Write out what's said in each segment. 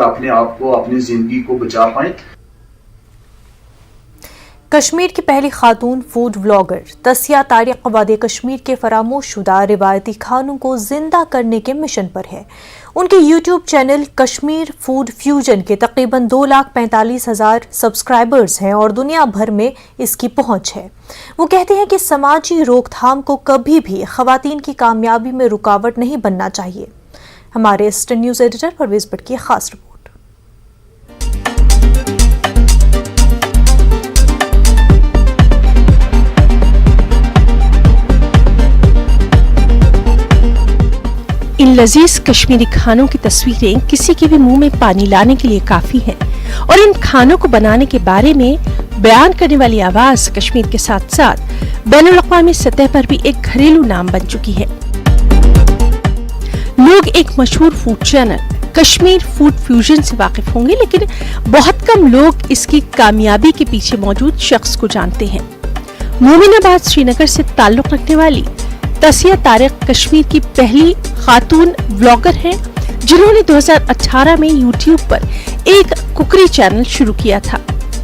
اپنے آپ کو اپنی زندگی کو بچا پائیں. کشمیر کی پہلی خاتون فوڈ ولاگر تسیہ طارق وادی کشمیر کے فراموش شدہ روایتی کھانوں کو زندہ کرنے کے مشن پر ہے. ان کے YouTube channel Kashmir food fusion کے تقریباً 2,45,000 سبسکرائبرز ہیں اور دنیا بھر میں اس کی پہنچ ہے. وہ کہتے ہیں کہ سماجی روک تھام کو کبھی بھی خواتین کی کامیابی میں رکاوٹ نہیں بننا چاہیے. ہمارے assistant news editor Parvez Butt کی خاص رپورٹ. ان لذیذ کشمیری کھانوں کی تصویریں کسی کے بھی منہ میں پانی لانے کے لیے کافی ہیں اور ان کھانوں کو بنانے کے بارے میں بیان کرنے والی آواز کشمیر کے ساتھ ساتھ بین الاقوامی سطح پر بھی ایک گھریلو نام بن چکی ہے. لوگ ایک مشہور food channel Kashmir food fusion سے واقف ہوں گے لیکن بہت کم لوگ اس کی کامیابی کے پیچھے موجود شخص کو جانتے ہیں. مومن آباد سری نگر سے تعلق رکھنے والی تسیہ طارق کشمیر کی پہلی خاتون ولاگر ہیں جنہوں نے 2018 میں یوٹیوب پر ایک کوکری چینل شروع کیا تھا.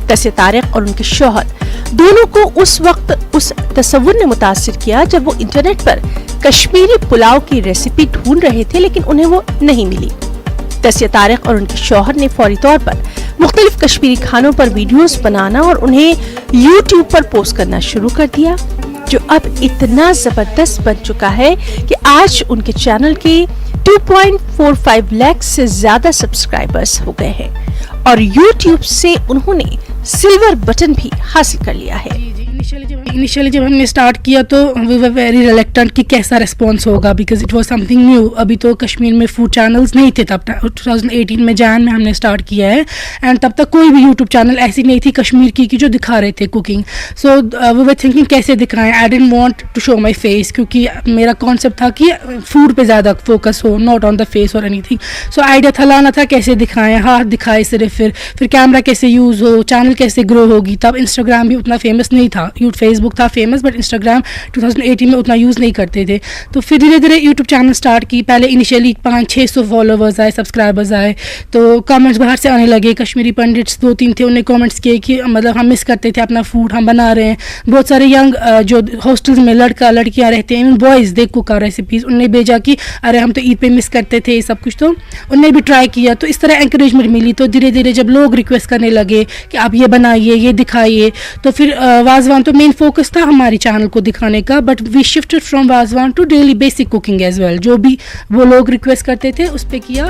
تسیہ طارق اور ان کے شوہر دونوں کو اس وقت اس تصور نے متاثر کیا جب وہ انٹرنیٹ پر کشمیری پلاؤ کی ریسیپی ڈھونڈ رہے تھے لیکن انہیں وہ نہیں ملی. تسیہ طارق اور ان کے شوہر نے فوری طور پر مختلف کشمیری کھانوں پر ویڈیوز بنانا اور انہیں یوٹیوب پر پوسٹ کرنا شروع کر دیا جو اب اتنا زبردست بن چکا ہے کہ آج ان کے چینل کے 2.45 لاکھ سے زیادہ سبسکرائبرز ہو گئے ہیں اور یوٹیوب سے انہوں نے سلور بٹن بھی حاصل کر لیا ہے. انیشیلی جب ہم نے اسٹارٹ کیا تو وی ور ویری ریلیکٹنٹ کہ کیسا ریسپانس ہوگا because it was some thing new. ابھی تو کشمیر میں فوڈ چینلز نہیں تھے تب. 2018 میں جان میں ہم نے اسٹارٹ کیا ہے اینڈ تب تک کوئی بھی یوٹیوب چینل ایسی نہیں تھی کشمیر کی جو دکھا رہے تھے کوکنگ. سو وی ور تھنکنگ کیسے دکھائیں. I didn't want to show my face کیونکہ میرا کانسیپٹ تھا کہ فوڈ پہ زیادہ فوکس ہو ناٹ آن دا فیس اور اینی تھنگ. سو آئیڈیا تھا لانا تھا کیسے دکھائیں ہاتھ دکھائے صرف پھر کیمرہ کیسے یوز ہو چینل کیسے گرو ہوگی. تب انسٹاگرام بھی اتنا فیمس نہیں تھا. فیس بک تھا فیمس بٹ انسٹاگرام 2018 میں اتنا یوز نہیں کرتے تھے. تو پھر دھیرے دھیرے یوٹیوب چینل اسٹارٹ کی. پہلے انیشیلی 500-600 فالوورز آئے سبسکرائبرز آئے تو کامنٹس باہر سے آنے لگے. کشمیری پنڈٹس 2-3 تھے انہوں نے کامنٹس کیے کہ مطلب ہم مس کرتے تھے اپنا فوڈ ہم بنا رہے ہیں. بہت سارے ینگ جو ہاسٹلز میں لڑکیاں رہتے ہیں بوائز دے کوک ریسیپیز انہوں نے بھیجا کہ ارے ہم تو عید پہ مس کرتے تھے سب کچھ. تو انہوں نے بھی ٹرائی کیا تو اس طرح انکریجمنٹ ملی. تو دھیرے دھیرے جب لوگ ریکویسٹ کرنے لگے کہ آپ یہ بنائیے یہ دکھائیے تو پھر وازوان تو مین فوکس تھا ہماری چینل کو دکھانے کا but we shifted from wazwan to daily basic cooking as well. جو بھی وہ لوگ ریکویسٹ کرتے تھے اس پہ کیا.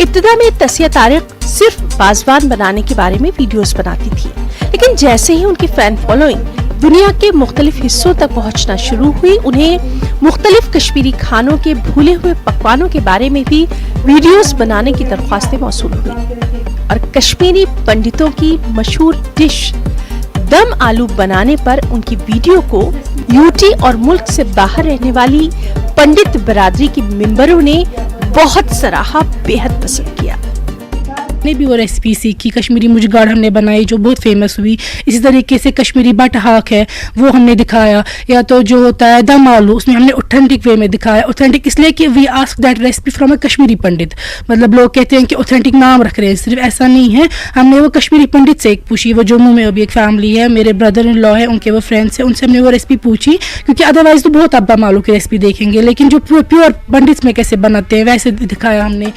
ابتدا میں تسیہ طارق صرف وازوان بنانے کے بارے میں ویڈیوز بناتی تھی لیکن جیسے ہی ان کی فین فالوئنگ دنیا کے مختلف حصوں تک پہنچنا شروع ہوئی انہیں مختلف کشمیری کھانوں کے بھولے ہوئے پکوانوں کے بارے میں بھی ویڈیوز بنانے کی درخواستیں موصول ہوئی اور کشمیری پنڈتوں کی مشہور ڈش دم آلو بنانے پر ان کی ویڈیو کو یوٹی اور ملک سے باہر رہنے والی پنڈت برادری کی ممبروں نے بہت سراہا بے حد پسند کیا. نے بھی وہ ریسیپی سیکھی. کشمیری مجگاڑ ہم نے بنائی جو بہت فیمس ہوئی. اسی طریقے سے کشمیری بٹ ہاک ہے وہ ہم نے دکھایا. یا تو جو ہوتا ہے دم آلو اس میں ہم نے اوتھینٹک وے میں دکھایا. اوتھینٹک اس لیے کہ we ask that recipe from a Kashmiri Pandit. مطلب لوگ کہتے ہیں کہ اوتھینٹک نام رکھ رہے ہیں صرف ایسا نہیں ہے. ہم نے وہ کشمیری پنڈت سے ایک پوچھی. وہ جموں میں ابھی ایک فیملی ہے میرے بردر ان لا ہے ان کے وہ فرینڈس ہیں ان سے ہم نے وہ ریسیپی پوچھی کیونکہ ادروائز تو بہت آپ دم آلو کی ریسیپی دیکھیں گے لیکن جو پیور پنڈتس میں کیسے بناتے ہیں ویسے دکھایا ہم نے.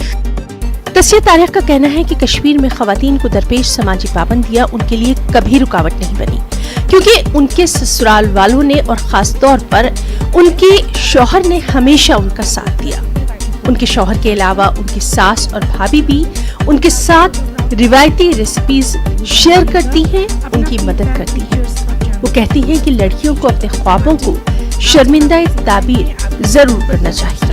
تسیہ طارق کا کہنا ہے کہ کشمیر میں خواتین کو درپیش سماجی پابندیاں ان کے لیے کبھی رکاوٹ نہیں بنی کیونکہ ان کے سسرال والوں نے اور خاص طور پر ان کے شوہر نے ہمیشہ ان کا ساتھ دیا. ان کے شوہر کے علاوہ ان کی ساس اور بھابھی بھی ان کے ساتھ روایتی ریسیپیز شیئر کرتی ہیں ان کی مدد کرتی ہیں. وہ کہتی ہیں کہ لڑکیوں کو اپنے خوابوں کو شرمندہ تعبیر ضرور کرنا چاہیے.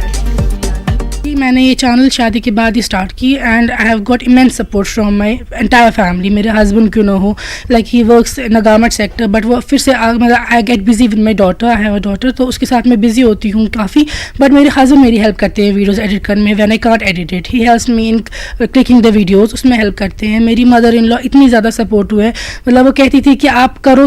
میں نے یہ چینل شادی کے بعد ہی اسٹارٹ کی and I have got immense support from my entire family. میرے ہسبینڈ کیوں نہ ہو like he works in government sector but وہ پھر سے I get busy with my daughter. I have a daughter تو اس کے ساتھ میں بزی ہوتی ہوں کافی بٹ میرے ہسبینڈ میری ہیلپ کرتے ہیں ویڈیوز ایڈٹ کرنے میں. When I can't edit it he helps me in clicking the videos اس میں ہیلپ کرتے ہیں. میری مدر ان لا اتنی زیادہ سپورٹ ہوئے مطلب وہ کہتی تھی کہ آپ کرو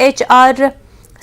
HR